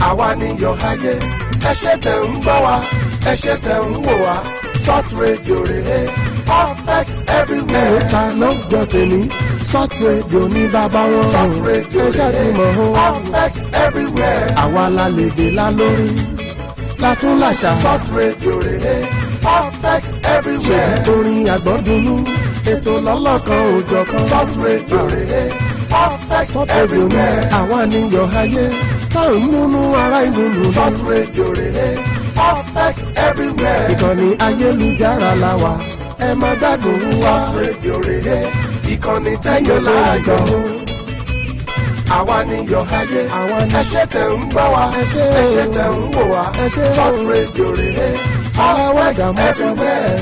àwa níyọ̀ ayé ẹ ṣé tẹ̀ ń gbọ́ wa ẹ ṣé tẹ̀ ń wò wá Salt Radio rèé perfect everywhere. ta ló gbọ́ tèmi Salt Radio ní bàbá wọn. Salt Radio rèé perfect everywhere. àwa la lè dè la lórí látún làṣà. Salt Radio rèé perfect everywhere. ṣèbí torin àgbọ̀dúnú ètò lọ́lọ́kan òjọ̀kan. Salt Radio rèé perfect everywhere. àwa níyọ̀ ayé táwọn múnú ara ìlú lù. Salt Radio rèé perfect everywhere. ìkànnì ayélujára la wà ẹ má gbádùn wa. Salt Radio rèé ìkànnì tẹ́yọ̀ láàyò. àwa níyọ̀ ayé ẹ ṣé tẹ̀ ń gbọ́ wa ẹ ṣé tẹ̀ ń wò wá Salt Radio rèé perfect everywhere.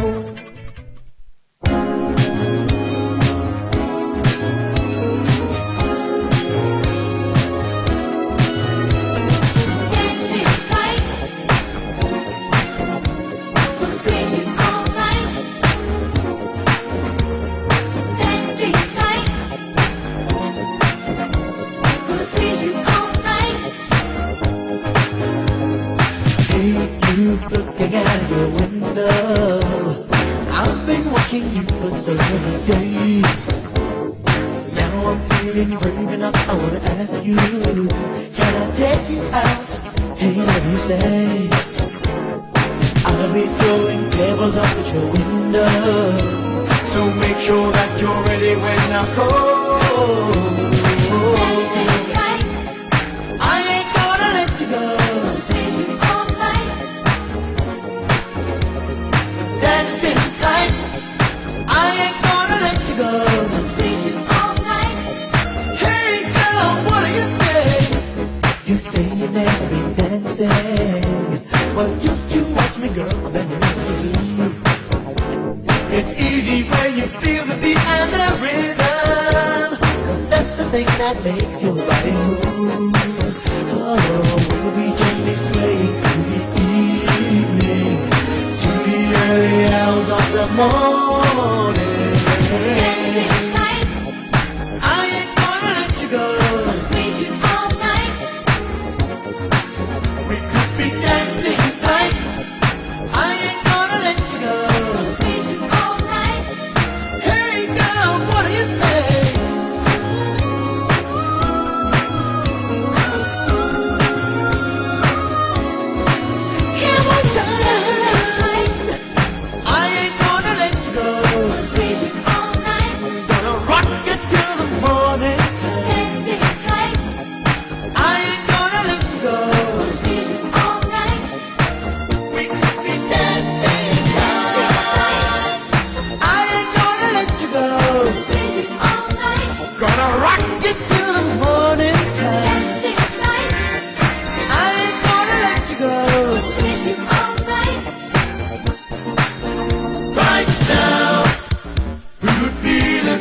Looking out your window, I've been watching you for so many days. Now I'm feeling brave enough, I wanna ask you, can I take you out? Hey, what do you say? I'll be throwing pebbles up at your window, so make sure that you're ready when I call. I ain't gonna let you go. Dancing tight, I ain't gonna let you go. I'll squeeze you all night. Hey girl, what do you say? You say you've never been dancing. Well, just you watch me, girl, then you know what to do. It's easy when you feel the beat and the rhythm, 'cause that's the thing that makes your body move. Oh, we'll be gently swaying through the evening to the early hours of the morning. Dancing tight, I ain't gonna let you go. I'll squeeze you all night. We could be dancing tight, I ain't gonna let you go. I'll squeeze you all night. Hey girl, what do you say? Come on, darling, I ain't gonna let you go. I'll squeeze you all night. Gonna rock it till the morning time. Dancing tight, I ain't gonna let you go. I'll squeeze you all night. We could be dancing tight, I ain't gonna let you go. I'll squeeze you all night. Gonna rock it till the morning time. Dancing tight, I ain't gonna let you go. I'll squeeze you all night. Right now, we would be the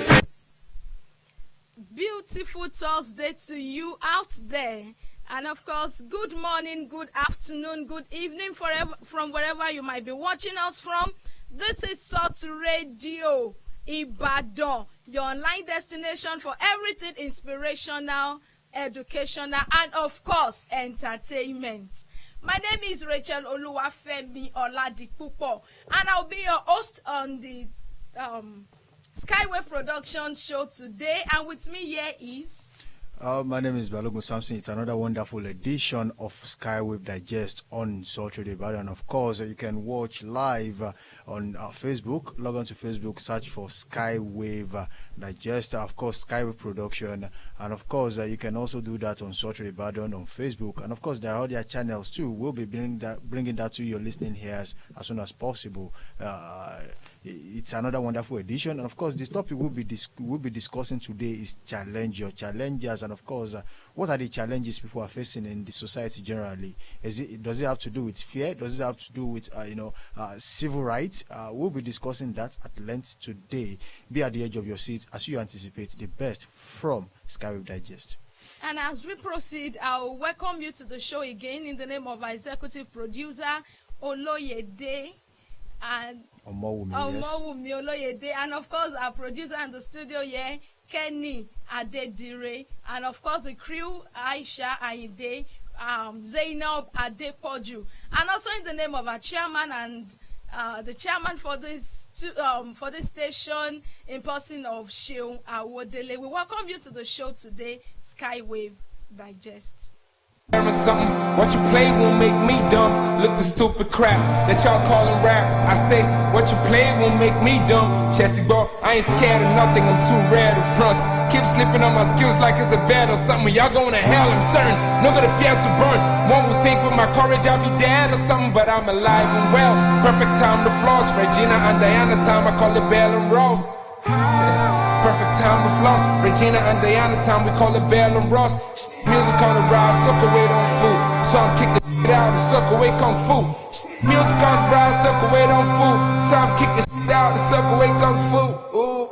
Beautiful Thursday to you out there. And of course, good morning, good afternoon, good evening from wherever you might be watching us from. This is Salt Radio Ibadan, your online destination for everything inspirational, educational, and of course, entertainment. My name is Rachel Oluwafemi Oladipupo, and I'll be your host on the Skywave Production show today. And with me here is... My name is Balogun Samson. It's another wonderful edition of Skywave Digest on Salt Radio Ibadan. And of course, you can watch live on Facebook. Log on to Facebook, search for Skywave Digest. Of course, Skywave Production. And of course, you can also do that on Salt Radio Ibadan on Facebook. And of course, there are other channels too. We'll be bringing that to your listening ears as soon as possible. It's another wonderful edition, and of course, the topic we'll be discussing today is challenge your challenges, and of course, what are the challenges people are facing in the society generally? Does it have to do with fear? Does it have to do with civil rights? We'll be discussing that at length today. Be at the edge of your seat as you anticipate the best from Skywave Digest. And as we proceed, I'll welcome you to the show again in the name of our executive producer, Oloyede, and Omowumi Oloyede, and of course our producer in the studio here, Kenny Adedire, and of course the crew, Aisha Ayinde, Zainab Adepoju, and also in the name of our chairman and the chairman for this station, in person of Sheung Awodele. We welcome you to the show today, Skywave Digest. Something. What you play won't make me dumb. Look the stupid crap that y'all callin' rap. I say, what you play won't make me dumb. Shetty bro, I ain't scared of nothing, I'm too rare to front. Keep slipping on my skills like it's a bet or something. Y'all going to hell, I'm certain. Never the fear to burn. One would think with my courage I'll be dead or something, but I'm alive and well. Perfect time to floss. Regina and Diana time, I call it Bell and Ross. Perfect time to floss. Regina and Diana time, we call it Bell and Ross. Music on the rise, suck away on food. So I'm kicking shit out and suck away kung fu. Music on the rise, suck away on food. So I'm kicking shit out and suck away kung fu. Ooh.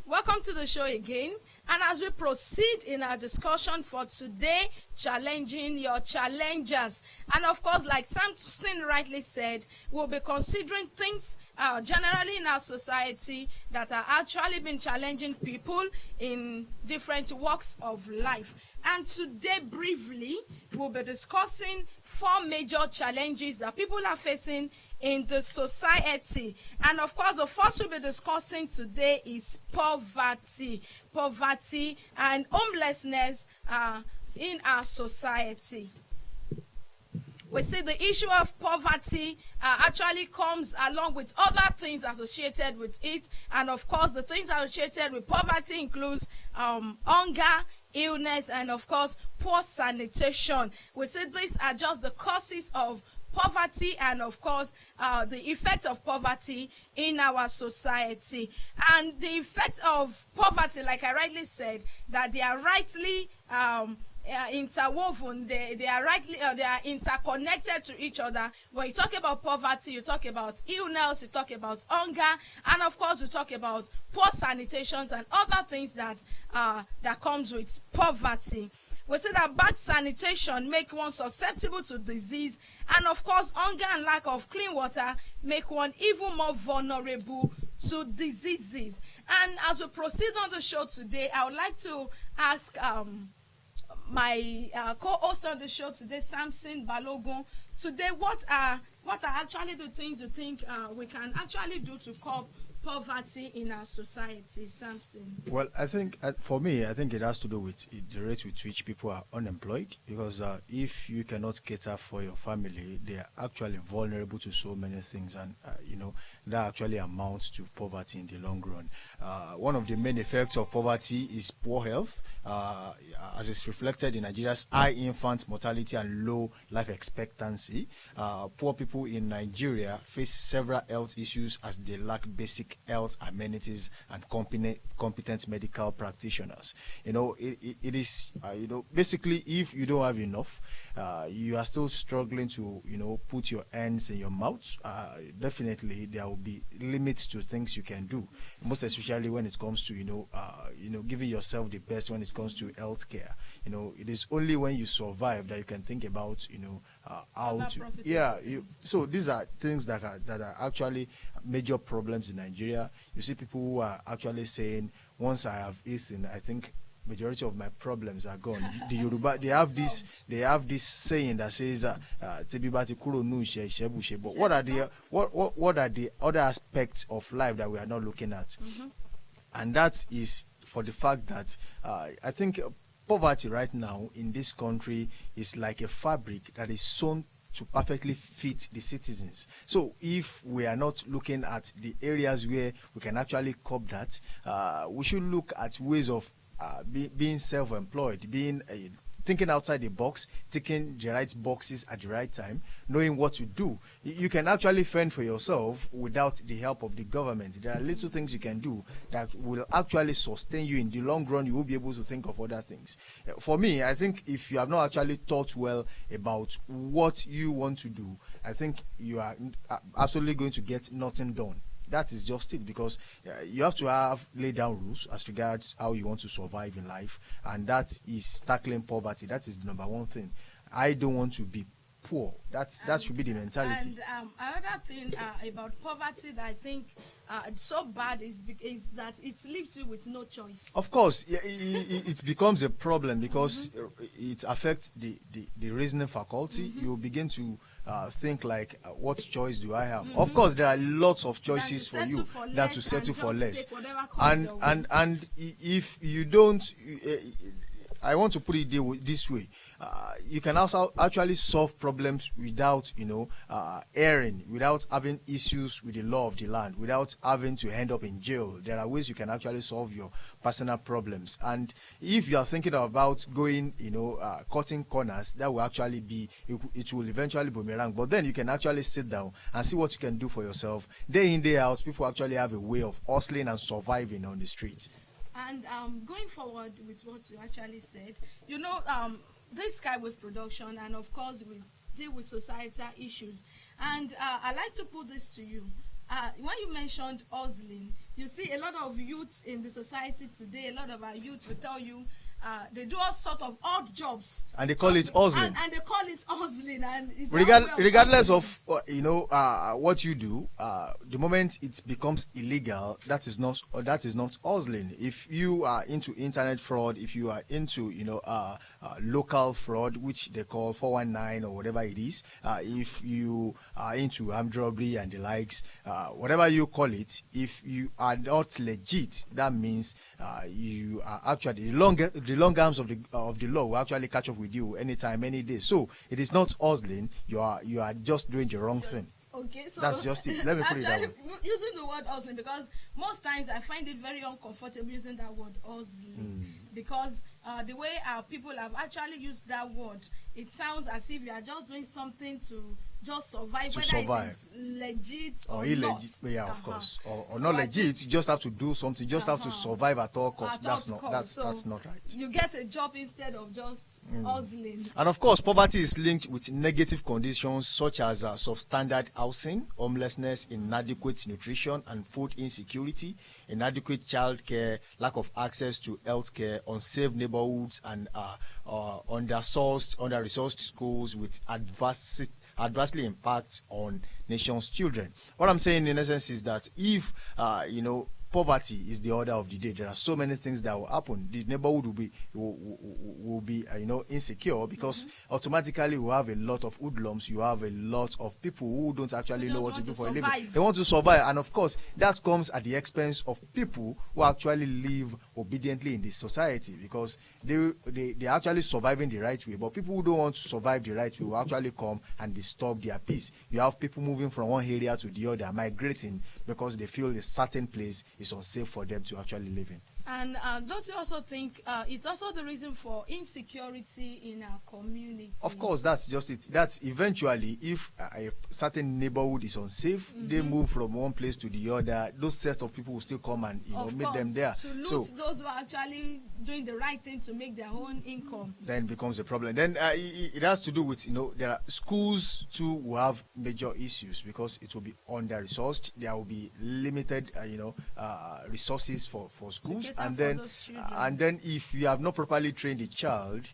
Welcome to the show again. And as we proceed in our discussion for today, challenging your challengers. And of course, like Samson rightly said, we'll be considering things generally in our society that are actually been challenging people in different walks of life. And today, briefly, we'll be discussing 4 major challenges that people are facing in the society. And of course, the first we'll be discussing today is poverty. Poverty and homelessness in our society. We see the issue of poverty actually comes along with other things associated with it. And of course, the things associated with poverty includes hunger, illness, and of course, poor sanitation. We see these are just the causes of poverty and of course the effect of poverty in our society. And the effect of poverty, like I rightly said, that they are rightly interwoven, they are rightly they are interconnected to each other. When you talk about poverty, you talk about illness, you talk about hunger, and of course you talk about poor sanitations and other things that that comes with poverty. We say that bad sanitation make one susceptible to disease, and of course hunger and lack of clean water make one even more vulnerable to diseases. And as we proceed on the show today, I would like to ask my co-host on the show today, Samson Balogun, today what are actually the things you think we can actually do to curb poverty in our society, Samson? Well, I think for me, I think it has to do with the rate with which people are unemployed. Because if you cannot cater for your family, they are actually vulnerable to so many things, and that actually amounts to poverty in the long run. One of the main effects of poverty is poor health, as is reflected in Nigeria's high infant mortality and low life expectancy. Poor people in Nigeria face several health issues as they lack basic health amenities and competent medical practitioners. It is basically, if you don't have enough, you are still struggling to put your hands in your mouth. Definitely there will be limits to things you can do, most especially when it comes to giving yourself the best when it comes to healthcare. It is only when you survive that you can think about how to so these are things that are actually major problems in Nigeria. You see people who are actually saying, once I have eaten, I think majority of my problems are gone. The Yoruba, they have this saying that says but what are the other aspects of life that we are not looking at? Mm-hmm. And that is for the fact that I think poverty right now in this country is like a fabric that is sewn to perfectly fit the citizens. So if we are not looking at the areas where we can actually curb that, we should look at ways of being self-employed, thinking outside the box, ticking the right boxes at the right time, knowing what to do. You can actually fend for yourself without the help of the government. There are little things you can do that will actually sustain you in the long run. You will be able to think of other things. For me, I think if you have not actually thought well about what you want to do, I think you are absolutely going to get nothing done. That is just it, because you have to have laid down rules as regards how you want to survive in life, and that is tackling poverty. That is the number one thing. I don't want to be poor. That should be the mentality. And another thing about poverty that I think so bad is that it leaves you with no choice. Of course, it becomes a problem because it affects the reasoning faculty. You begin to think like, what choice do I have? Of course, there are lots of choices for you than to settle for less. And if you don't, I want to put it this way. You can also actually solve problems without, erring, without having issues with the law of the land, without having to end up in jail. There are ways you can actually solve your personal problems. And if you are thinking about going, cutting corners, that will actually be, it will eventually boomerang. But then you can actually sit down and see what you can do for yourself. Day in, day out, people actually have a way of hustling and surviving on the street. And going forward with what you actually said, this skywave production, and of course we deal with societal issues. And I like to put this to you. When you mentioned hustling, you see a lot of youths in the society today, a lot of our youths will tell you they do all sort of odd jobs. And they call it hustling. And they call it hustling. And it's regardless of what you do, the moment it becomes illegal, that is not hustling. If you are into internet fraud, if you are into local fraud, which they call 419 or whatever it is, if you are into armed robbery and the likes, whatever you call it, if you are not legit, that means you are actually the long arms of the law will actually catch up with you anytime, any day. So it is not hustling. You are just doing the wrong thing. Okay, so that's just it. Let me put it that way. Using the word hustling, because most times I find it very uncomfortable using that word hustling, because the way our people have actually used that word, it sounds as if you are just doing something to just survive, it is legit or illegit. Not. Yeah, of course. Or not legit. You just have to do something. You just have to survive at all costs. That's not right. You get a job instead of just hustling. And of course, poverty is linked with negative conditions such as substandard housing, homelessness, inadequate nutrition and food insecurity, inadequate child care, lack of access to health care, unsafe neighborhoods, and under-resourced schools with adversely impacts on nation's children. What I'm saying in essence is that if poverty is the order of the day, there are so many things that will happen. The neighborhood will be insecure, because automatically we have a lot of hoodlums. You have a lot of people who don't actually know what to do for a living. They want to survive, and of course that comes at the expense of people who actually live obediently in this society, because they're actually surviving the right way. But people who don't want to survive the right way will actually come and disturb their peace. You have people moving from one area to the other, migrating because they feel a certain place is unsafe for them to actually live in. And don't you also think it's also the reason for insecurity in our community? Of course, that's just it. That's eventually, if a certain neighborhood is unsafe, they move from one place to the other. Those sets of people will still come and meet them there. To loot those who are actually doing the right thing to make their own income. Then becomes a problem. Then it has to do with there are schools too will have major issues, because it will be under-resourced. There will be limited resources for schools. And then if you have not properly trained a child,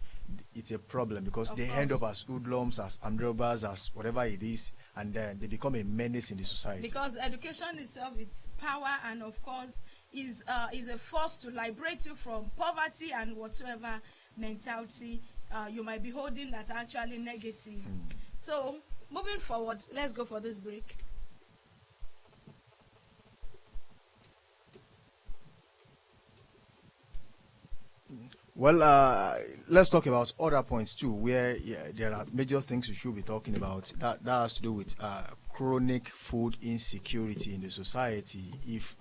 it's a problem, because they end up as hoodlums, as armed robbers, as whatever it is, and then they become a menace in the society. Because education itself, its power, and of course is a force to liberate you from poverty and whatsoever mentality you might be holding that are actually negative. So moving forward, let's go for this break. Well, let's talk about other points too, where there are major things we should be talking about. That has to do with chronic food insecurity in the society. If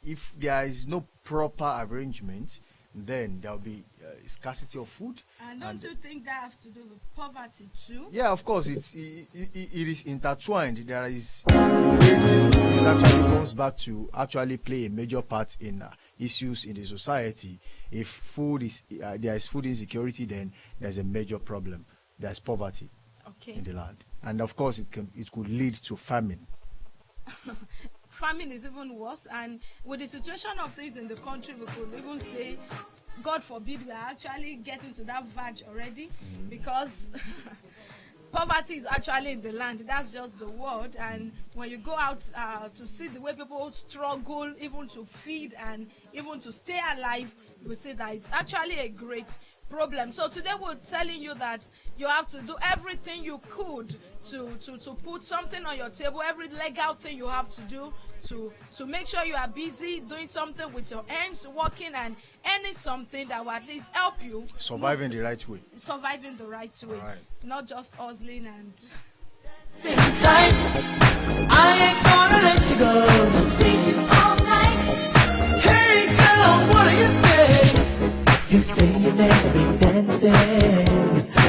if there is no proper arrangement, then there will be scarcity of food. And don't you think that have to do with poverty too? Yeah, of course, it is intertwined. There is this actually comes back to actually play a major part in issues in the society. If food is there is food insecurity, then there's a major problem. There's poverty in the land, and of course it could lead to famine. Famine is even worse, and with the situation of things in the country, we could even say, God forbid, we are actually getting to that verge already, because poverty is actually in the land. That's just the word. And when you go out to see the way people struggle, even to feed and even to stay alive, you see that it's actually a great problem. So today we're telling you that you have to do everything you could to put something on your table, every legal thing you have to do to make sure you are busy doing something with your hands, working and earning something that will at least help you surviving the right way. Surviving the right way, Right. not just hustling and. Sing tight. I ain't gonna let you go. Squeeze you all night. Hey girl, what do you say? You say you never been dancing.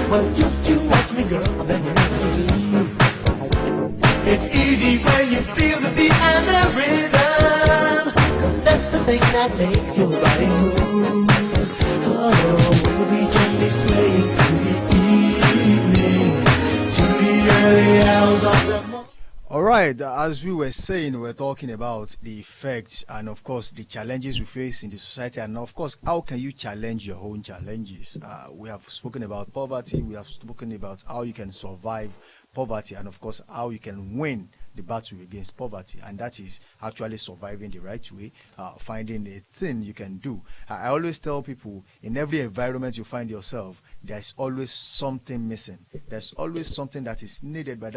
Well, just you watch me, girl, and then you know what to do. It's easy when you feel the beat and the rhythm, 'cause that's the thing that makes your body move. Oh, we'll be gently swaying through the evening to the early hours of the morning. All right, as we were saying, we're talking about the effects and, of course, the challenges we face in the society. And, of course, how can you challenge your own challenges? We have spoken about poverty. We have spoken about how you can survive poverty and, of course, how you can win the battle against poverty. And that is actually surviving the right way, finding a thing you can do. I always tell people, in every environment you find yourself, there's always something missing. There's always something that is needed by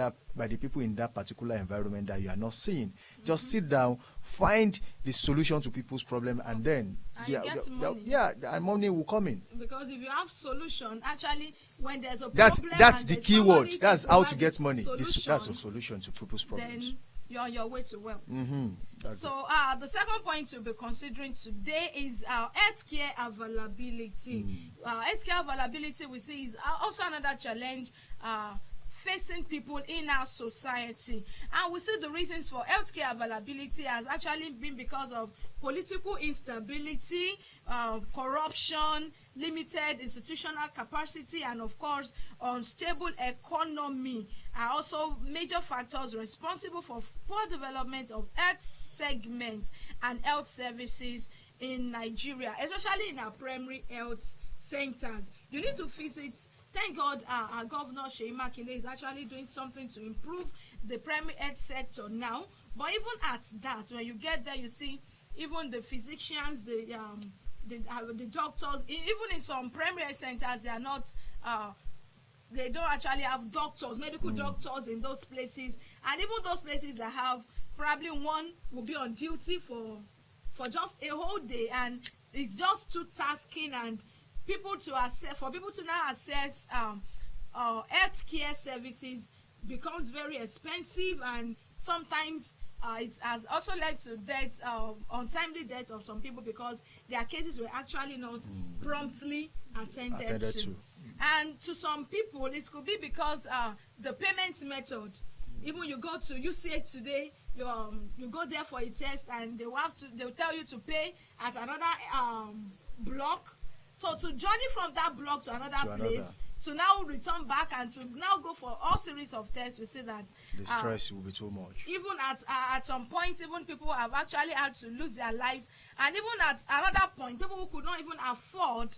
the people in that particular environment that you are not seeing. Just sit down, find the solution to people's problem, and then and money will come in. Because if you have solution, actually, when there's a That's problem, the and key word. That's how to get money. solution, That's a solution to people's problems. then you're on your way to wealth. That's So the second point to be considering today is healthcare availability. Healthcare availability, we see, is also another challenge facing people in our society. And we see the reasons for healthcare availability has actually been because of political instability, corruption, limited institutional capacity, and of course unstable economy are also major factors responsible for poor development of health segments and health services in Nigeria, especially in our primary health centers. You need to visit. Thank God our governor Seyi Makinde is actually doing something to improve the primary health sector now. But even at that, when you get there, you see even the physicians, the doctors, even in some primary health centers, they are not. They don't actually have doctors, medical doctors in those places, and even those places that have, probably one will be on duty for just a whole day, and it's just too tasking, and people to now access healthcare services becomes very expensive, and sometimes it has also led to death, untimely death of some people because their cases were actually not promptly attended to. And to some people, it could be because the payment method. Even you go to UCH today, you go there for a test, and they'll tell you to pay at another block. So to journey from that block to another place, to now return back and to now go for all series of tests, we see that the stress will be too much. Even at some point, even people have actually had to lose their lives, and even at another point, people who could not even afford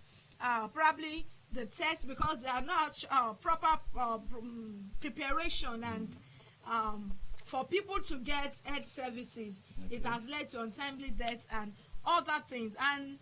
probably the test because they are not proper preparation, and for people to get health services, it has led to untimely deaths and other things. And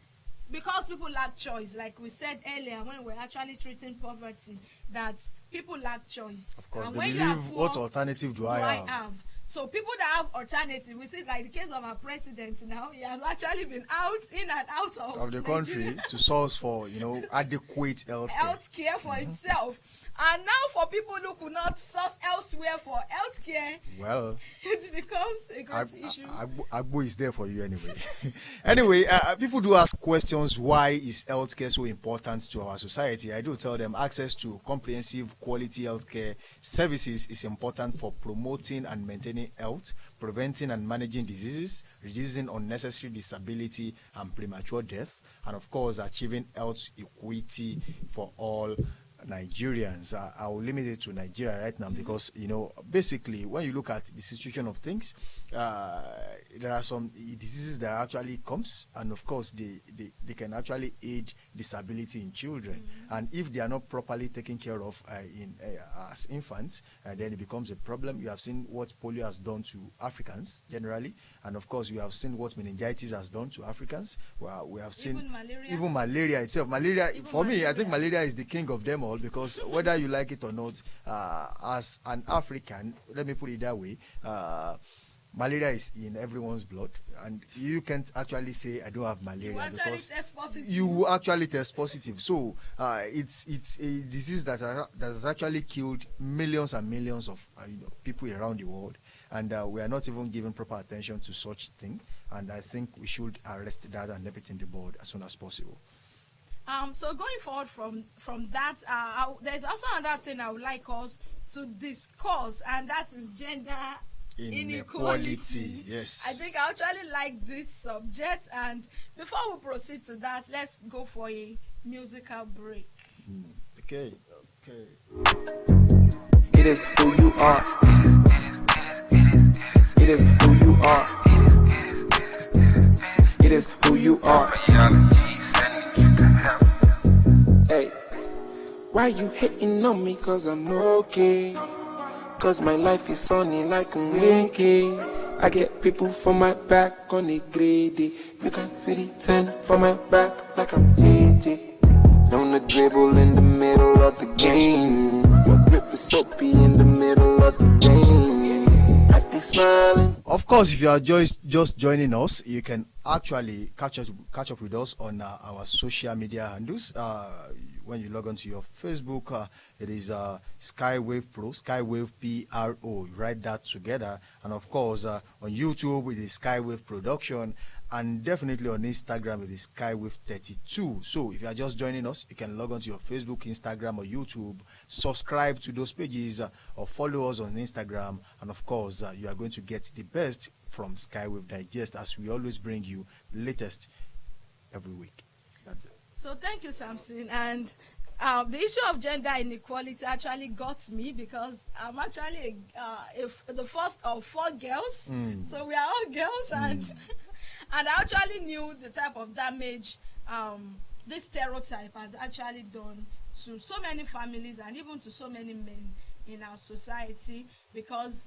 because people lack choice, like we said earlier when we were actually treating poverty, that people lack choice. Of course, and they when believe, you are poor, what alternative do I have? So people that have alternative, we see like the case of our president now, he has actually been in and out of the country to source for adequate health care for himself. And now for people who could not source elsewhere for healthcare, well, it becomes a great issue. Agbo is there for you anyway. Anyway, people do ask questions, why is healthcare so important to our society? I do tell them access to comprehensive quality healthcare services is important for promoting and maintaining health, preventing and managing diseases, reducing unnecessary disability and premature death, and of course achieving health equity for all Nigerians. I will limit it to Nigeria right now because, basically, when you look at the situation of things, there are some diseases that actually comes, and of course, they can actually aid disability in children. And if they are not properly taken care of as infants, then it becomes a problem. You have seen what polio has done to Africans generally, and of course, you have seen what meningitis has done to Africans. Well, we have seen even malaria itself. I think malaria is the king of them all, because whether you like it or not, as an African, let me put it that way, malaria is in everyone's blood, and you can't actually say I don't have malaria because you actually test positive. So it's a disease that has actually killed millions and millions of people around the world, and we are not even giving proper attention to such thing. And I think we should arrest that and nip it in the bud as soon as possible. So going forward from that, there's also another thing I would like us to discuss, and that is gender inequality. Yes, I think I actually like this subject, and before we proceed to that, let's go for a musical break. Okay. It is who you are. It is who you are. It is who you are. Hey, why you hating on me? Cause I'm okay. Cause my life is sunny like a winky. I get people for my back on a grade. You can see the 10 for my back like I'm JJ. On the dribble in the middle of the game. My grip is soapy in the middle of the game. I be smiling. Of course, if you are just joining us, you can actually catch up with us on our social media handles. When you log onto your Facebook, it is Skywave Pro, Skywave PRO. Write that together. And of course, on YouTube, it is Skywave Production. And definitely on Instagram, it is Skywave 32. So if you are just joining us, you can log onto your Facebook, Instagram, or YouTube, subscribe to those pages, or follow us on Instagram. And of course, you are going to get the best from Skywave Digest, as we always bring you the latest every week. That's it. So thank you, Samson. And the issue of gender inequality actually got me, because I'm actually the first of 4 girls. So we are all girls, and and I actually knew the type of damage this stereotype has actually done to so many families and even to so many men in our society, because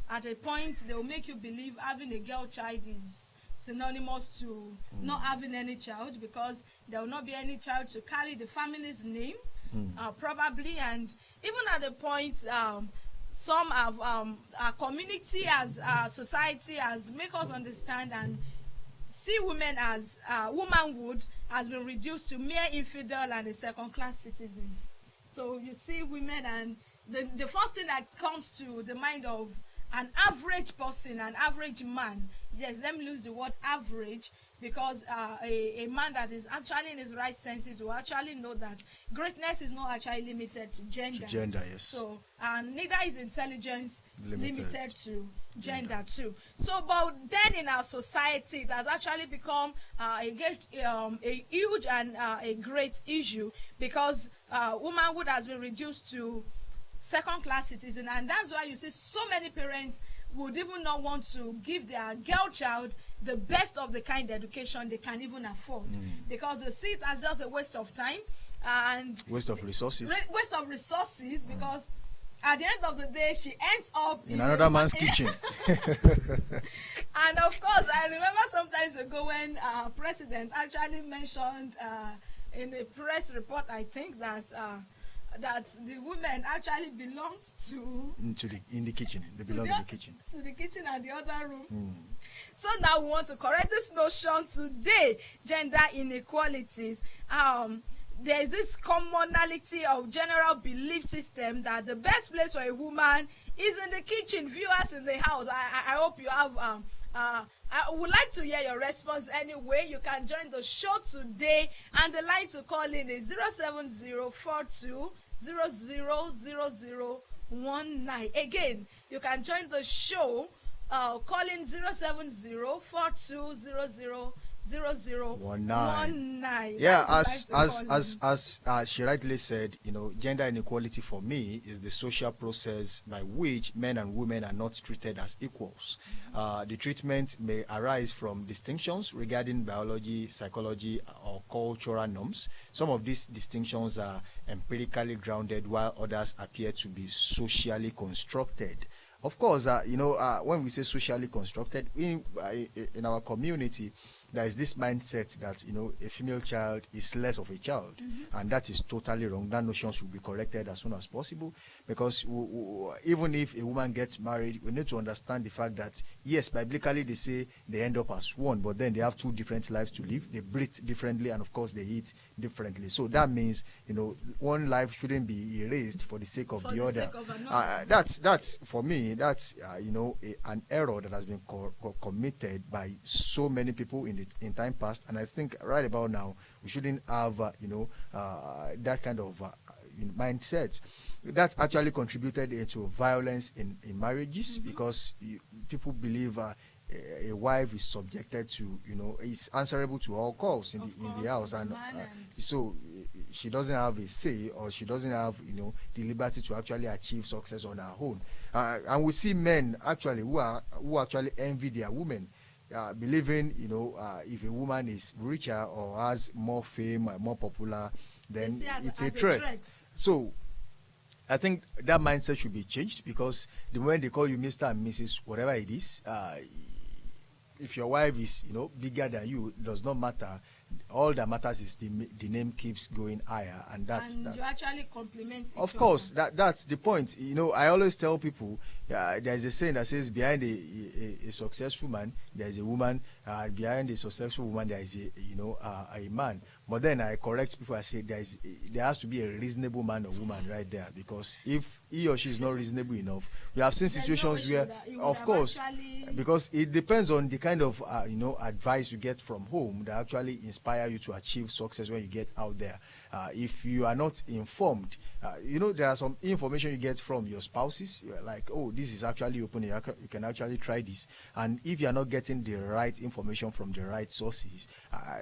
at a point they will make you believe having a girl child is synonymous to not having any child, because there will not be any child to carry the family's name, probably. And even at the point, some have our community, as our society, has make us understand and see women as womanhood has been reduced to mere infidel and a second-class citizen. So you see women, and the first thing that comes to the mind of an average person, an average man, yes, let me use the word average, because a man that is actually in his right senses will actually know that greatness is not actually limited to gender. Yes. So, neither is intelligence limited to gender too. So, but then in our society, it has actually become a huge and a great issue, because womanhood has been reduced to second-class citizen, and that's why you see so many parents would even not want to give their girl child the best of the kind of education they can even afford, because they see it as just a waste of time and waste of resources. Because at the end of the day, she ends up in another man's kitchen. And of course, I remember sometimes ago when president actually mentioned in a press report, I think, that the women actually belongs in the kitchen. They belong in the kitchen. To the kitchen and the other room. So now we want to correct this notion today, gender inequalities. There is this commonality of general belief system that the best place for a woman is in the kitchen. Viewers in the house, I hope you have I would like to hear your response anyway. You can join the show today, and the line to call in is 07042000019. Again, you can join the show, call in 07042000019. 0019. Yeah, That's the line to call in. as she rightly said, gender inequality for me is the social process by which men and women are not treated as equals. The treatment may arise from distinctions regarding biology, psychology, or cultural norms. Some of these distinctions are empirically grounded, while others appear to be socially constructed. Of course, when we say socially constructed in our community, there is this mindset that a female child is less of a child, and that is totally wrong. That notion should be corrected as soon as possible, because even if a woman gets married, we need to understand the fact that yes, biblically they say they end up as one, but then they have two different lives to live. They breathe differently, and of course they eat differently. So that means one life shouldn't be erased for the sake of the other. That's for me. That's an error that has been committed by so many people in time past, and I think right about now we shouldn't have that kind of mindset. That's actually contributed into violence in marriages, because people believe a wife is subjected to is answerable to all calls in the house, and so she doesn't have a say, or she doesn't have the liberty to actually achieve success on her own. And we see men actually who actually envy their women, believing if a woman is richer or has more fame, more popular, then it's a threat. So I think that mindset should be changed, because the moment they call you Mr. and Mrs. whatever it is, if your wife is bigger than you, it does not matter. All that matters is the name keeps going higher, and that's you actually compliment. Of course, that's the point. I always tell people, there's a saying that says behind a successful man there's a woman, behind a successful woman there is a man. But then I correct people. I say there has to be a reasonable man or woman right there, because if he or she is not reasonable enough, we have seen situations where, of course, because it depends on the kind of advice you get from home that actually inspire you to achieve success when you get out there. If you are not informed, there are some information you get from your spouses, like, oh, this is actually open, you can actually try this. And if you are not getting the right information from the right sources,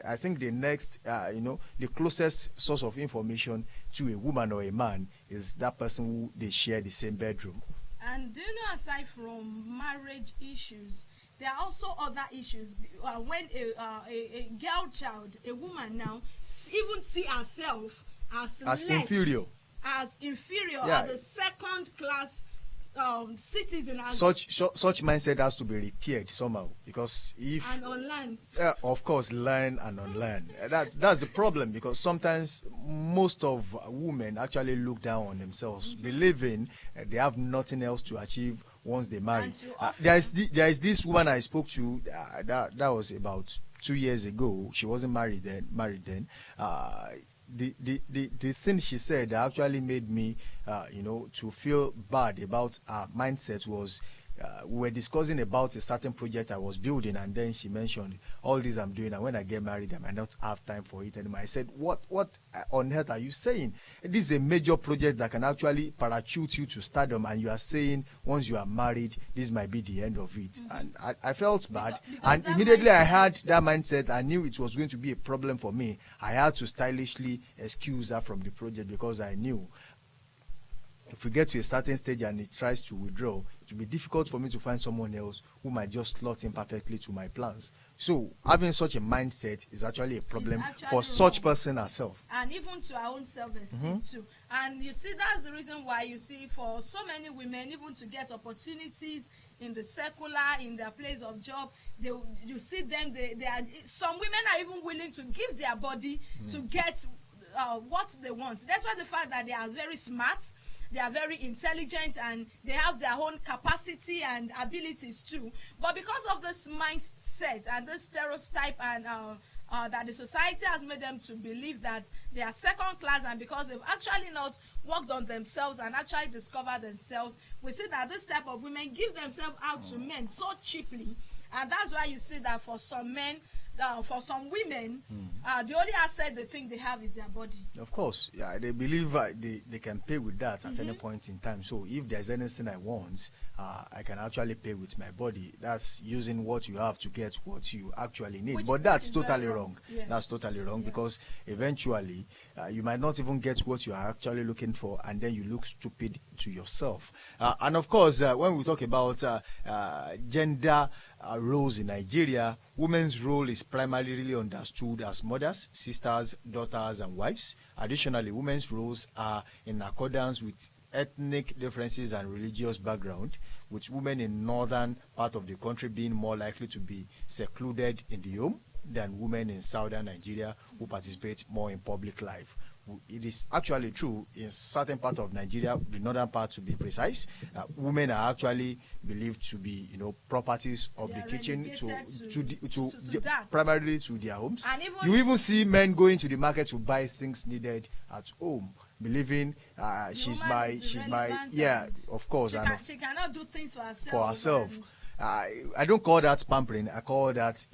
I think the next, the closest source of information to a woman or a man is that person who they share the same bedroom. And do you know, aside from marriage issues, there are also other issues. When a girl child, a woman now, even see herself as less, inferior, as a second class citizen. Such mindset has to be repaired somehow, because and unlearn. Of course, learn and unlearn. That's the problem, because sometimes most of women actually look down on themselves, believing they have nothing else to achieve once they marry. There is this woman I spoke to that was about 2 years ago. She wasn't married then. The thing she said that actually made me to feel bad about her mindset was, we were discussing about a certain project I was building, and then she mentioned all this I'm doing, and when I get married I might not have time for it anymore. I said, what on earth are you saying? This is a major project that can actually parachute you to stardom, and you are saying once you are married this might be the end of it. And I felt bad, and immediately I had that mindset. I knew it was going to be a problem for me. I had to stylishly excuse her from the project, because I knew if we get to a certain stage and it tries to withdraw, it will be difficult for me to find someone else who might just slot in perfectly to my plans. So having such a mindset is actually a problem for such person herself. And even to our own self-esteem too. And you see, that's the reason why you see for so many women, even to get opportunities in the secular, in their place of job, you see them, they are, some women are even willing to give their body to get what they want. That's why the fact that they are very smart, they are very intelligent, and they have their own capacity and abilities too. But because of this mindset and this stereotype and that the society has made them to believe that they are second class, and because they've actually not worked on themselves and actually discovered themselves, we see that this type of women give themselves out to men so cheaply. And that's why you see that for some men, for some women, the only asset they think they have is their body. Of course, yeah, they believe they can pay with that at any point in time. So if there's anything I want, I can actually pay with my body. That's using what you have to get what you actually need. But that's totally wrong. Yes. That's totally wrong because eventually you might not even get what you are actually looking for, and then you look stupid to yourself. And of course, when we talk about gender roles in Nigeria, women's role is primarily really understood as mothers, sisters, daughters, and wives. Additionally, women's roles are in accordance with ethnic differences and religious background, with women in northern part of the country being more likely to be secluded in the home than women in southern Nigeria who participate more in public life. It is actually true in certain part of Nigeria, the northern part to be precise, women are actually believed to be, properties of the kitchen primarily to their homes. And you even see men going to the market to buy things needed at home, believing she's my of course, she cannot do things for herself. I don't call that pampering. I call that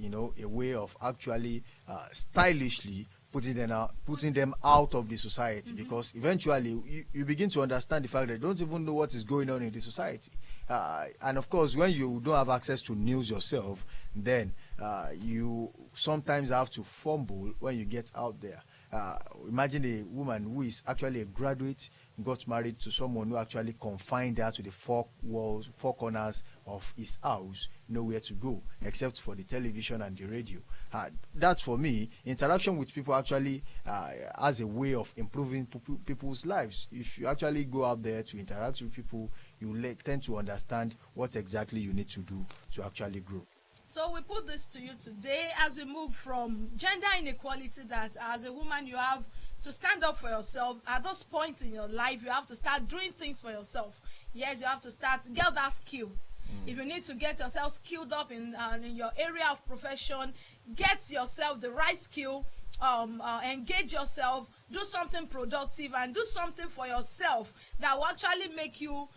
a way of actually stylishly putting them out of the society, because eventually you begin to understand the fact that you don't even know what is going on in the society. And of course, when you don't have access to news yourself, then you sometimes have to fumble when you get out there. Imagine a woman who is actually a graduate, got married to someone who actually confined her to the four corners of his house, nowhere to go except for the television and the radio. That, for me, interaction with people actually as a way of improving people's lives. If you actually go out there to interact with people, you tend to understand what exactly you need to do to actually grow. So we put this to you today as we move from gender inequality, that as a woman you have to stand up for yourself. At those points in your life, you have to start doing things for yourself. Yes, you have to get that skill. If you need to get yourself skilled up in your area of profession, get yourself the right skill, engage yourself, do something productive, and do something for yourself that will actually make you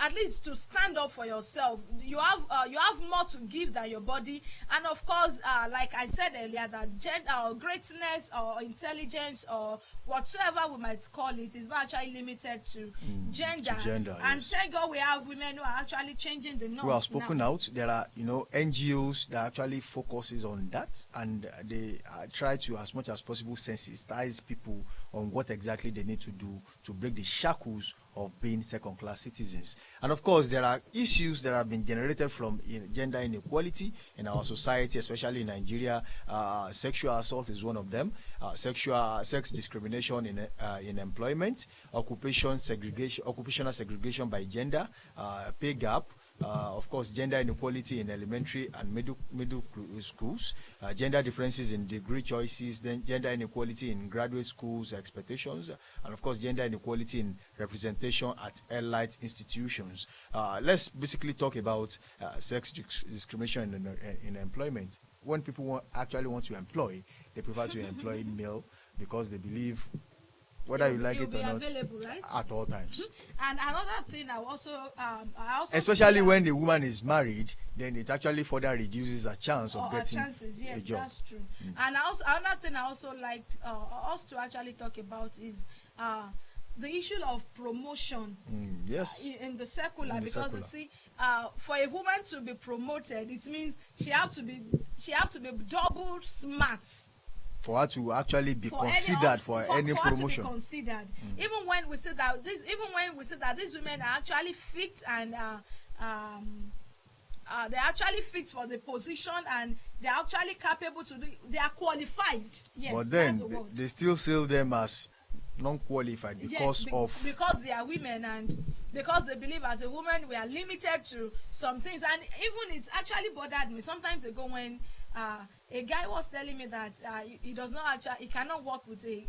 at least to stand up for yourself. You have more to give than your body. And of course, like I said earlier, that gender or greatness or intelligence or whatsoever we might call it is not actually limited to gender. And yes. Thank God we have women who are actually changing the norms. Who have spoken out. There are NGOs that actually focuses on that, and they try to, as much as possible, sensitize people on what exactly they need to do to break the shackles of being second-class citizens. And of course, there are issues that have been generated from gender inequality in our society, especially in Nigeria. Sexual assault is one of them. Sex discrimination in employment, occupational segregation by gender, pay gap. Of course, gender inequality in elementary and middle schools, gender differences in degree choices, then gender inequality in graduate schools expectations, and of course, gender inequality in representation at elite institutions. Let's basically talk about sex discrimination in employment. When people actually want to employ, they prefer to employ male because they believe, whether you like it or not, right? at all times. And another thing I also especially when the woman is married, then it actually further reduces her chance of getting chances. Yes, a job. That's true. And also another thing I also like us to actually talk about is the issue of promotion. Yes. In the secular, because you see, for a woman to be promoted, it means she have to be double smart. For her to actually be considered for any promotion. To be considered. Even when we say that these women are actually fit and they're actually fit for the position and they're actually capable to do, they are qualified. Yes, but then they still see them as non-qualified because they are women, and because they believe as a woman we are limited to some things. And even it's actually bothered me sometimes ago when a guy was telling me that he cannot work with a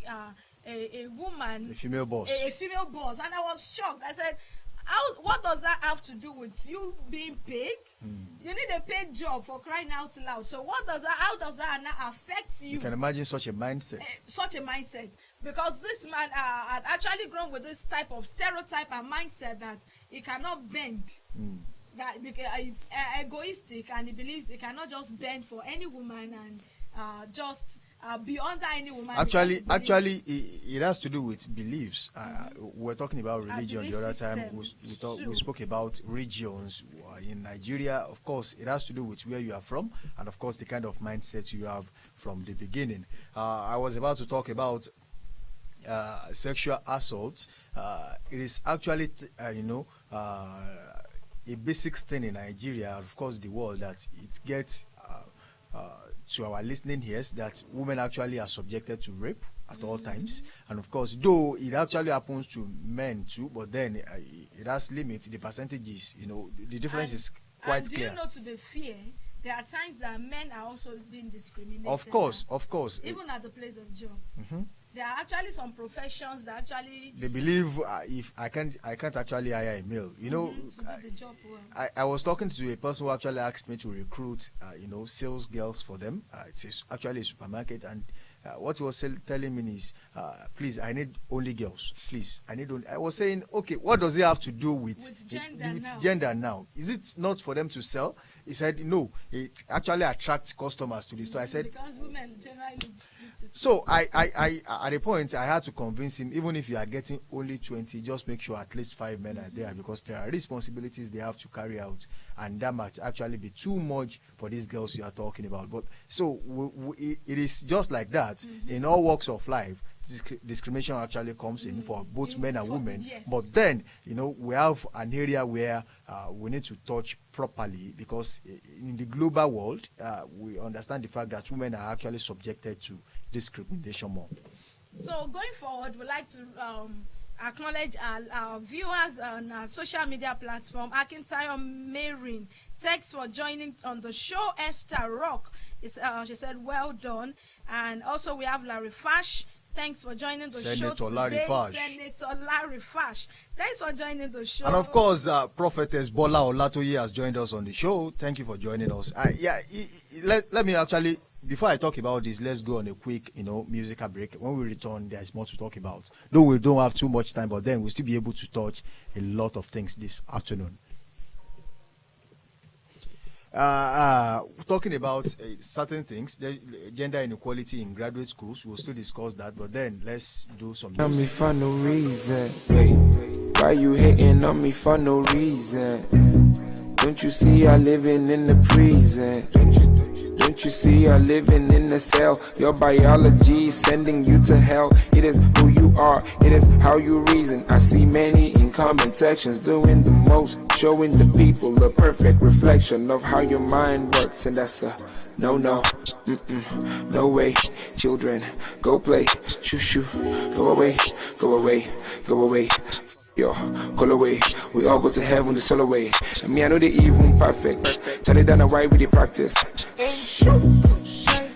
woman, a female boss, and I was shocked. I said, what does that have to do with you being paid? You need a paid job, for crying out loud. So how does that now affect you? You can imagine such a mindset. Because this man had actually grown with this type of stereotype and mindset that he cannot bend. that because he's egoistic and he believes he cannot just bend for any woman and just be under any woman. Actually, it has to do with beliefs. We're talking about religion the other time. We spoke about regions in Nigeria. Of course, it has to do with where you are from, and of course, the kind of mindset you have from the beginning. I was about to talk about sexual assault. It is actually, a basic thing in Nigeria, of course, the world, that it gets to our listening ears that women actually are subjected to rape at all times. And of course, though it actually happens to men too, but then it has limits. The percentages, the difference is quite clear. Do you know, to be fair, there are times that men are also being discriminated. Of course. Even at the place of job. There are actually some professions that actually they believe if I can't actually hire a male. to do the job well. I was talking to a person who actually asked me to recruit sales girls for them. It's actually a supermarket, and what he was telling me is, please, I need only girls. Please, I need only. I was saying, okay, what does it have to do with gender now? Is it not for them to sell? He said, no, it actually attracts customers to the store. I said, because women generally look beautiful. So I at a point I had to convince him, even if you are getting only 20, just make sure at least 5 men are there, because there are responsibilities they have to carry out, and that might actually be too much for these girls you are talking about. But so it is just like that in all walks of life. Discrimination actually comes in for both men and women. Yes. But then we have an area where we need to touch properly, because in the global world we understand the fact that women are actually subjected to discrimination more. So going forward, we'd like to acknowledge our viewers on our social media platform. Akintayo Marin, thanks for joining on the show. Esther Rock, she said, well done. And also we have Larry Fash. Thanks for joining the show today. Senator Larry Fash. Thanks for joining the show. And of course, Prophetess Bola Olatoye has joined us on the show. Thank you for joining us. Let me actually, before I talk about this, let's go on a quick, musical break. When we return, there's more to talk about. Though we don't have too much time, but then we'll still be able to touch a lot of things this afternoon. Talking about certain things, the gender inequality in graduate schools, we'll still discuss that, but then let's do some On me music. for no reason. Why you hating on me for no reason? Don't you see I living in the prison? Don't you see I living in the cell? Your biology is sending you to hell. It is who you are, it is how you reason. I see many in comment sections doing the most, showing the people a perfect reflection of how your mind works, and that's a no, no way. Children, go play, shoo, go away, yo, call away. We all go to heaven the solo way. And me, I know they even perfect. Charlie done why we they practice.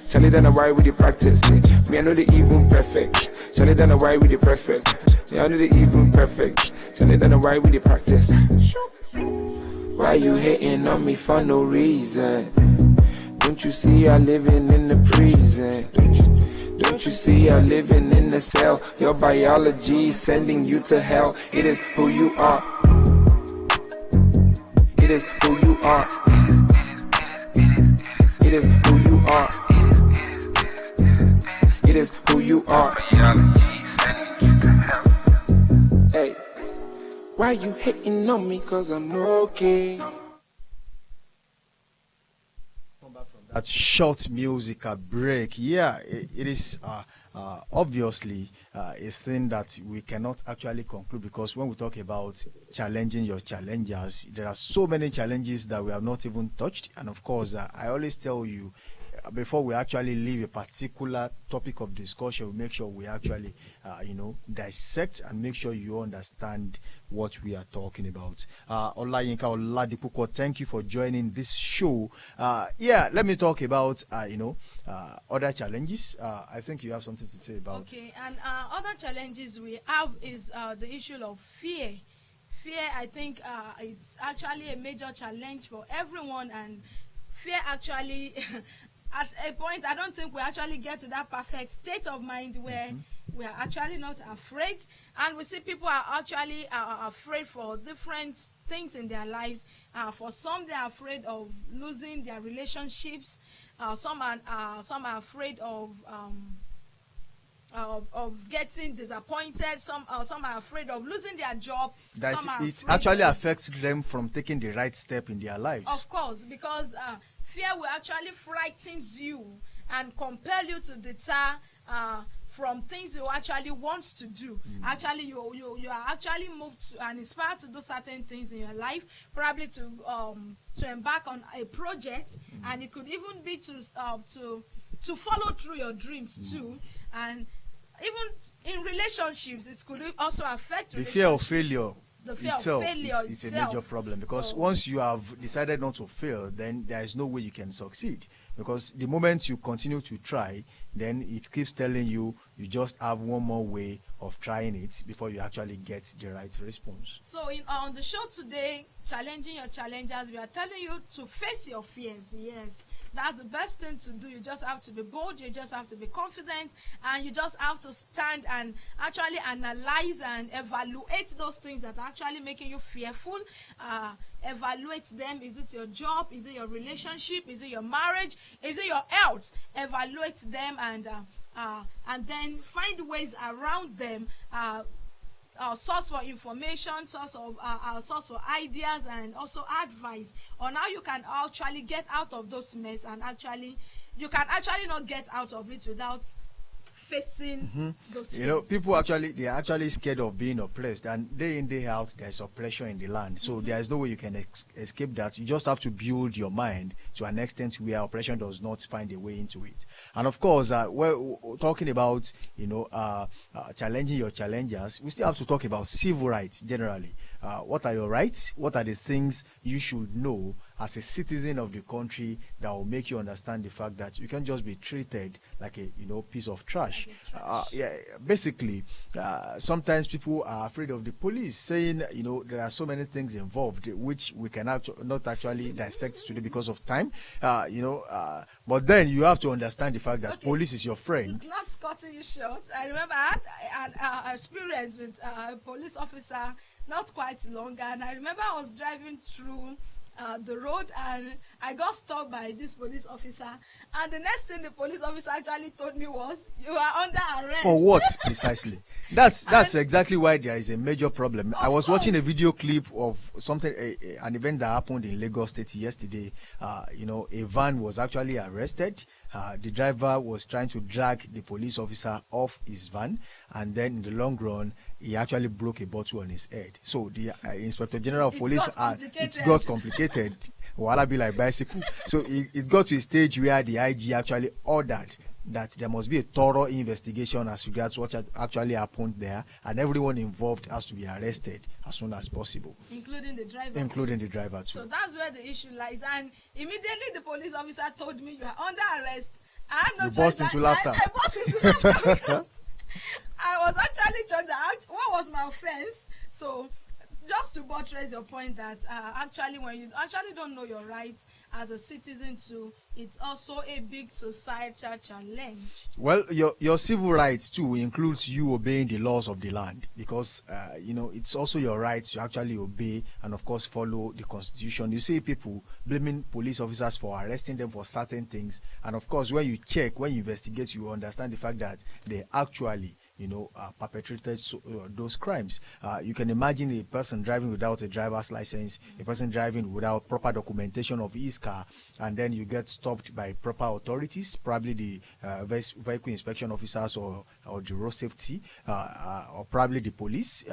Charlie done why we they practice. Me, I know they even perfect. Charlie done why we they perfect. Me, I know they even perfect. Charlie done why we they practice. Why you hating on me for no reason? Don't you see I living in the prison? Don't you see I living in the cell? Your biology is sending you to hell. It is who you are. It is who you are. It is who you are. It is who you are. Biology sending you to hell. Hey, why you hating on me? 'Cause I'm okay. That short musical break, it is obviously a thing that we cannot actually conclude, because when we talk about challenging your challengers, there are so many challenges that we have not even touched. And of course, I always tell you, before we actually leave a particular topic of discussion, we make sure we actually dissect and make sure you understand what we are talking about. Olayinka Oladipupo, thank you for joining this show. Let me talk about other challenges. I think you have something to say about. Okay, and other challenges we have is the issue of fear. Fear, I think it's actually a major challenge for everyone, and fear actually at a point, I don't think we actually get to that perfect state of mind where We are actually not afraid, and we see people are actually afraid for different things in their lives. For some, they are afraid of losing their relationships. Some are afraid of getting disappointed. Some are afraid of losing their job. It actually affects them from taking the right step in their lives. Of course, because fear will actually frightens you and compel you to deter from things you actually want to do. Actually, you are actually moved to and inspired to do certain things in your life, probably to embark on a project, and it could even be to follow through your dreams too, and even in relationships, it could also affect the fear of relationships. failure. The fear Itself, of failure it's a major problem, because once you have decided not to fail, then there is no way you can succeed. Because the moment you continue to try, then it keeps telling you just have one more way of trying it before you actually get the right response. So on the show today, Challenging Your Challengers, we are telling you to face your fears. Yes, that's the best thing to do. You just have to be bold, you just have to be confident, and you just have to stand and actually analyze and evaluate those things that are actually making you fearful. Evaluate them. Is it your job? Is it your relationship? Is it your marriage? Is it your health? Evaluate them and then find ways around them. Source for information, source for ideas, and also advice on how you can actually get out of those mess, and you can actually not get out of it without facing those fears. People they are actually scared of being oppressed, and day in, day out, there's oppression in the land. So there is no way you can escape that. You just have to build your mind to an extent where oppression does not find a way into it. And of course, we're talking about challenging your challengers. We still have to talk about civil rights generally. What are your rights? What are the things you should know as a citizen of the country that will make you understand the fact that you can't just be treated like a piece of trash? Basically, sometimes people are afraid of the police, saying there are so many things involved which we cannot not actually dissect today because of time. But then you have to understand the fact that police is your friend. Not cutting you short, I remember I had an experience with a police officer not quite long, and I remember I was driving through the road, and I got stopped by this police officer, and the next thing the police officer actually told me was, "You are under arrest." For what precisely? That's exactly why there is a major problem. I was watching a video clip of something, an event that happened in Lagos State yesterday. A van was actually arrested. The driver was trying to drag the police officer off his van, and then in the long run, he actually broke a bottle on his head. So the Inspector General of Police, it got complicated. Wala be like bicycle. So it got to a stage where the IG actually ordered that there must be a thorough investigation as regards what actually happened there, and everyone involved has to be arrested as soon as possible, including the driver. Too. So that's where the issue lies. And immediately the police officer told me, "You are under arrest." I had no choice. Burst into laughter. I burst into laughter because I was actually told that what was my offense. So just to buttress your point that actually when you actually don't know your rights as a citizen too, it's also a big societal challenge. Well, your civil rights too includes you obeying the laws of the land, because it's also your right to actually obey and of course follow the constitution. You see people blaming police officers for arresting them for certain things, and of course when you investigate, you understand the fact that they actually perpetrated those crimes. You can imagine a person driving without a driver's license, a person driving without proper documentation of his car, and then you get stopped by proper authorities, probably the vehicle inspection officers or the road safety, or probably the police.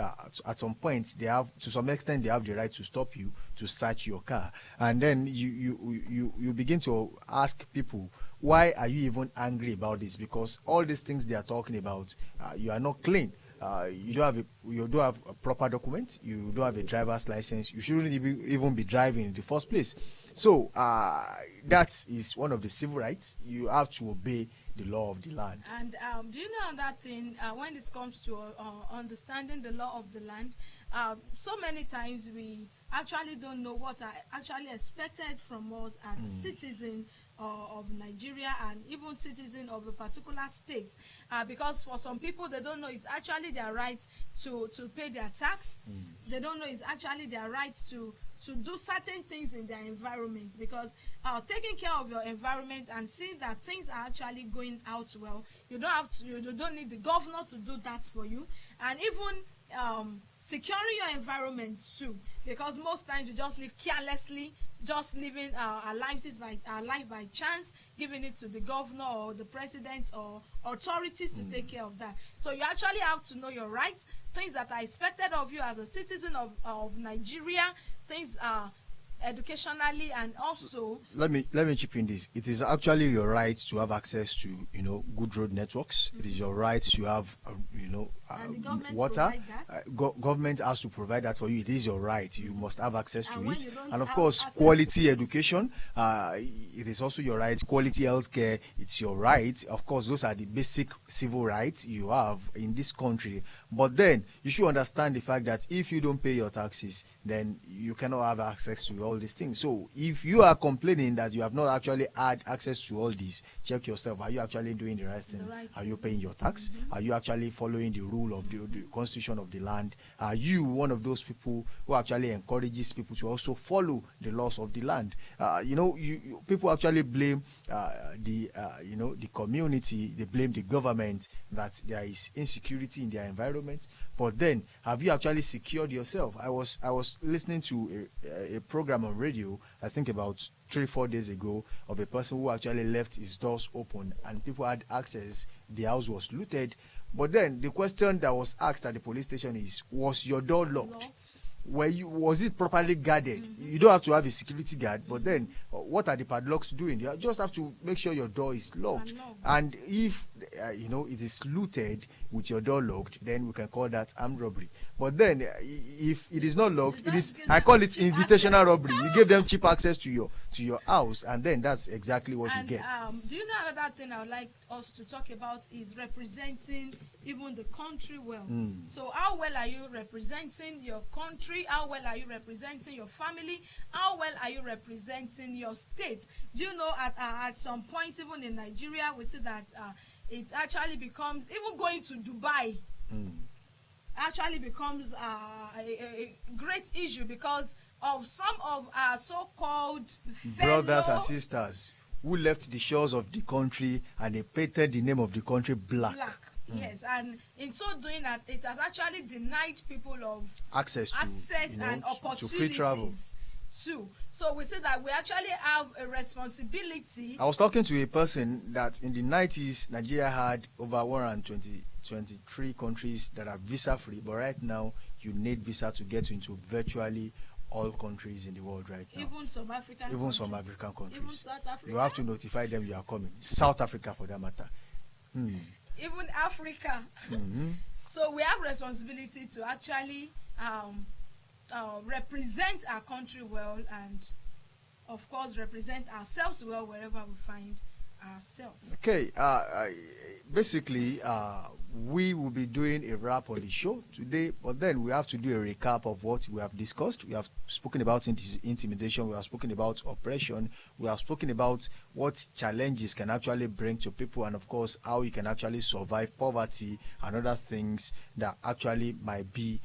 At some point, to some extent, they have the right to stop you, to search your car, and then you begin to ask people, why are you even angry about this? Because all these things they are talking about, you are not clean. You don't have a proper document. You don't have a driver's license. You shouldn't even be driving in the first place. So that is one of the civil rights. You have to obey the law of the land. And do you know that thing when it comes to understanding the law of the land? So many times we actually don't know what are actually expected from us as citizens of Nigeria and even citizen of a particular state, because for some people they don't know it's actually their right to pay their tax. They don't know it's actually their right to do certain things in their environment, because taking care of your environment and seeing that things are actually going out well, you don't need the governor to do that for you. And even securing your environment too, because most times we just live carelessly, just living our life by chance, giving it to the governor or the president or authorities to take care of that. So you actually have to know your rights, things that are expected of you as a citizen of Nigeria, things educationally, and also let me chip in this. It is actually your right to have access to good road networks. It is your right to have and the government water. provide that. Government has to provide that for you. It is your right. You must have access to when it. you don't And of have course, access quality to it, education. It is also your right. Quality healthcare. It's your right. Of course, those are the basic civil rights you have in this country. But then you should understand the fact that if you don't pay your taxes, then you cannot have access to all these things. So if you are complaining that you have not actually had access to all this, check yourself. Are you actually doing the right thing? Are you paying your tax? Are you actually following the rule of the constitution of the land? Are you one of those people who actually encourages people to also follow the laws of the land? People actually blame the community. They blame the government that there is insecurity in their environment. But then, have you actually secured yourself? I was listening to a program on radio, I think about 3-4 days ago, of a person who actually left his doors open and people had access. The house was looted. But then the question that was asked at the police station is, was your door locked? Was it properly guarded? You don't have to have a security guard, but then what are the padlocks doing? You just have to make sure your door is locked. And if it is looted with your door locked, then we can call that armed robbery. But then if it is not locked, I call it invitational robbery. You give them cheap access to your house, and then that's exactly what you get. Do you know another thing I would like us to talk about is representing even the country well. So how well are you representing your country? How well are you representing your family? How well are you representing your state? Do you know at some point, even in Nigeria, we see that it actually becomes, even going to Dubai actually becomes a great issue because of some of our so-called brothers and sisters who left the shores of the country and they painted the name of the country black. Yes, and in so doing that, it has actually denied people of access and opportunities to free travel too. So we say that we actually have a responsibility. I was talking to a person that in the 90s, Nigeria had over 123 countries that are visa free, but right now you need visa to get into virtually all countries in the world right now. Even some African countries. Even South Africa. You have to notify them you are coming. South Africa for that matter. Even Africa. So we have responsibility to actually represent our country well, and of course represent ourselves well wherever we find ourselves. Okay, basically we will be doing a wrap on the show today, but then we have to do a recap of what we have discussed. We have spoken about intimidation, we have spoken about oppression, we have spoken about what challenges can actually bring to people, and of course how you can actually survive poverty and other things that actually might be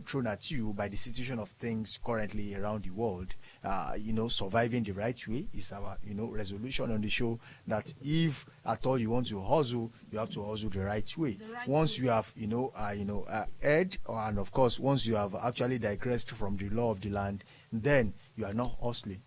thrown at you by the situation of things currently around the world. Surviving the right way is our resolution on the show, that if at all you want to hustle, you have to hustle the right way. Once you have heard, and of course once you have actually digressed from the law of the land, then you are not hustling.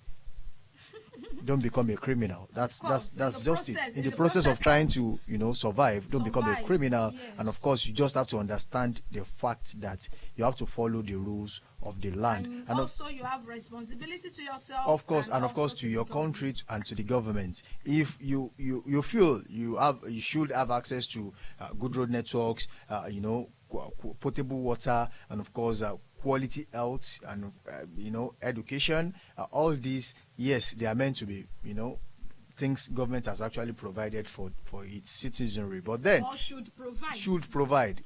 Don't become a criminal. That's just it. In the process of trying to survive, don't become a criminal. Yes. And of course you just have to understand the fact that you have to follow the rules of the land, and also you have responsibility to yourself, of course, and of course to your country and to the government. If you feel you should have access to good road networks, potable water, and of course quality health and education, all these, yes, they are meant to be things government has actually provided for its citizenry, but then should provide.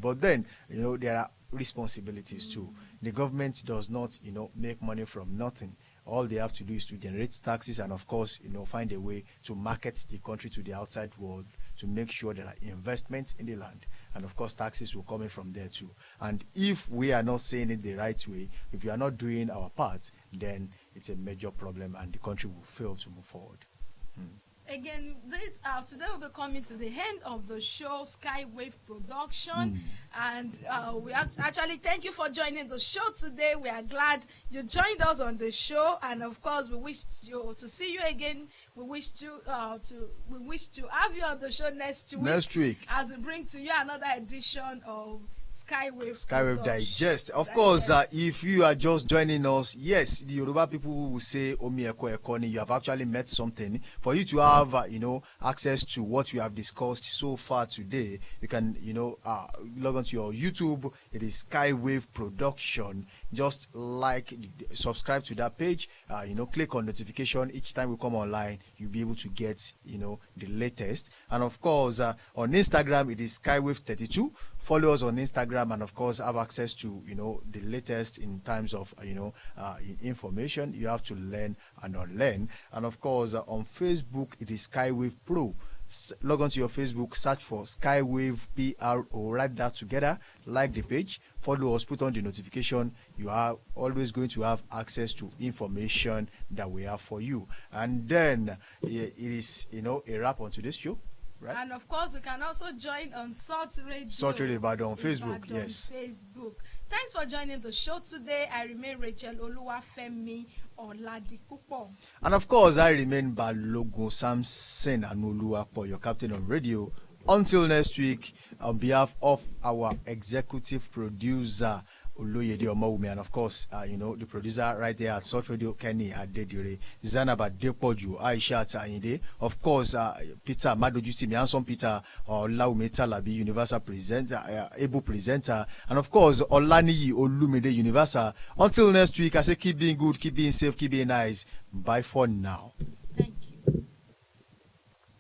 But then there are responsibilities too. The government does not make money from nothing. all they have to do is to generate taxes and, of course, find a way to market the country to the outside world to make sure there are investments in the land. And, of course, taxes will come in from there too. And if we are not saying it the right way, if we are not doing our part, then it's a major problem and the country will fail to move forward. Again, today we'll be coming to the end of the show, Skywave Production. And we actually thank you for joining the show today. We are glad you joined us on the show. And of course, we wish to see you again. We wish to have you on the show next week. As we bring to you another edition of Skywave Digest. Of course, if you are just joining us, yes, the Yoruba people will say Omi Eko Ekoni. You have actually met something. For you to have access to what we have discussed so far today, you can log on to your YouTube. It is Skywave Production. Just subscribe to that page. Click on notification each time we come online. You'll be able to get the latest. And of course, on Instagram it is Skywave32. Follow us on Instagram and, of course, have access to, the latest in terms of, information. You have to learn and unlearn. And, of course, on Facebook, it is Skywave Pro. Log on to your Facebook, search for Skywave PRO. Write that together. Like the page. Follow us. Put on the notification. You are always going to have access to information that we have for you. And then it is, a wrap on today's show. Right. And of course, you can also join on Salt Radio. Salt Radio Ibadan on Facebook, yes. Facebook. Thanks for joining the show today. I remain Rachel Oluwafemi Oladipupo. And of course, I remain Balogun Samson Anuluapo, your captain on radio. Until next week, on behalf of our executive producer, Oloyede Omawumi, and of course, the producer right there at Salt Radio, Kenny Adedire, Zanaba Depoju, Aisha Ayinde, of course, Peter Madojusimi, Anson Peter, Olaume Talabi, Universal presenter, able presenter, and of course, Olaniyi Olumide Universal. Until next week, I say keep being good, keep being safe, keep being nice. Bye for now. Thank you.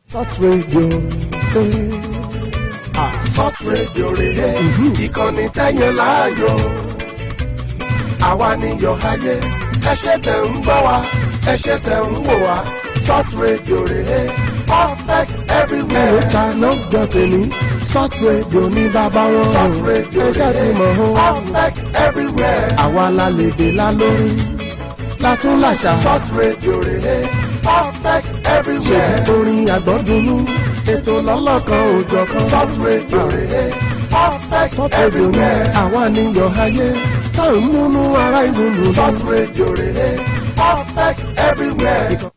Salt Radio. Salt Radio rèé ìkànnì tẹ́yìn láàyò àwa níyọ̀ ayé ẹ ṣé tẹ́ ń gbọ́ wa ẹ ṣé tẹ́ ń wò wá Salt Radio rèé perfect everywhere. ẹ̀rọ ta ló gbọ́ tèmi Salt Radio ní bàbá wọn Salt Radio rèé perfect everywhere. àwa la lè dè lálórí látún làṣà Salt Radio rèé perfect everywhere. ṣe orin àgbọ̀dúnú ètò lọ́lọ́kan òjọ̀kan Salt Radio rèé perfect everywhere. àwa níyọ̀ ayé tá ń múnú ara ìlú lù. Salt Radio rèé perfect everywhere.